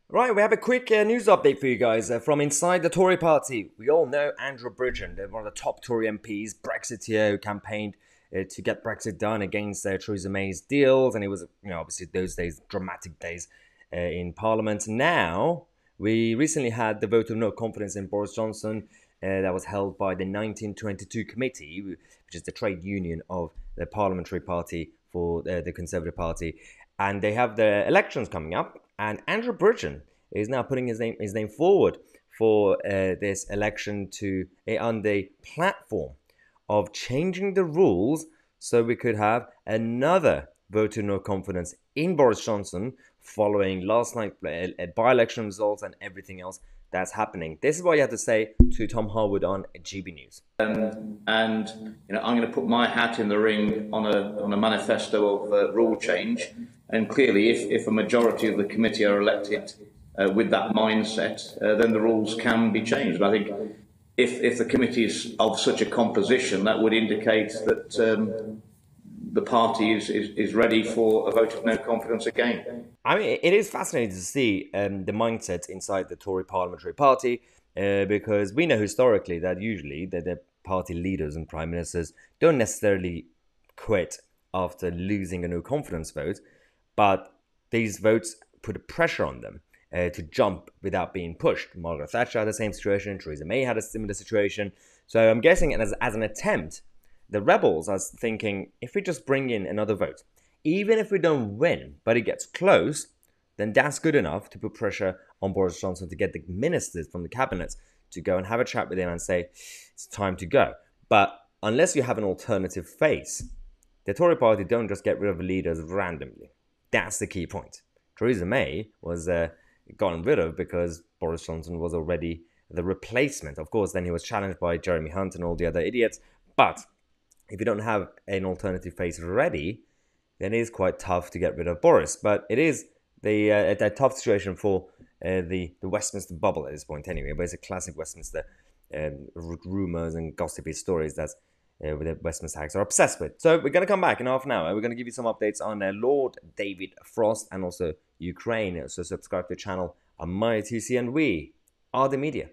Right, we have a quick news update for you guys from inside the Tory party. We all know Andrew Bridgen, one of the top Tory MPs, Brexiteer, who campaigned to get Brexit done against Theresa May's deals, and it was, obviously those days, dramatic days in Parliament. Now, we recently had the vote of no confidence in Boris Johnson that was held by the 1922 committee, which is the trade union of the parliamentary party for the Conservative Party, and they have the elections coming up. And Andrew Bridgen is now putting his name forward for this election to on the platform of changing the rules so we could have another vote of no confidence in Boris Johnson following last night's by-election results and everything else that's happening. This is what you have to say to Tom Harwood on GB News. And I'm going to put my hat in the ring on a manifesto of rule change. And clearly, if a majority of the committee are elected with that mindset, then the rules can be changed. And I think if the committee is of such a composition, that would indicate that the party is ready for a vote of no confidence again. I mean, it is fascinating to see the mindset inside the Tory parliamentary party, because we know historically that usually the party leaders and prime ministers don't necessarily quit after losing a no confidence vote, but these votes put a pressure on them to jump without being pushed. Margaret Thatcher had the same situation. Theresa May had a similar situation. So I'm guessing as an attempt, the rebels are thinking, if we just bring in another vote, even if we don't win, but it gets close, then that's good enough to put pressure on Boris Johnson to get the ministers from the cabinet to go and have a chat with him and say, it's time to go. But unless you have an alternative face, the Tory party don't just get rid of leaders randomly. That's the key point. Theresa May was gotten rid of because Boris Johnson was already the replacement. Of course, then he was challenged by Jeremy Hunt and all the other idiots. But if you don't have an alternative face ready, then it is quite tough to get rid of Boris. But it is a tough situation for the Westminster bubble at this point anyway. But it's a classic Westminster rumours and gossipy stories that the Westminster Hags are obsessed with. So we're going to come back in half an hour. We're going to give you some updates on Lord David Frost and also Ukraine. So subscribe to the channel on my Tousi, and we are the media.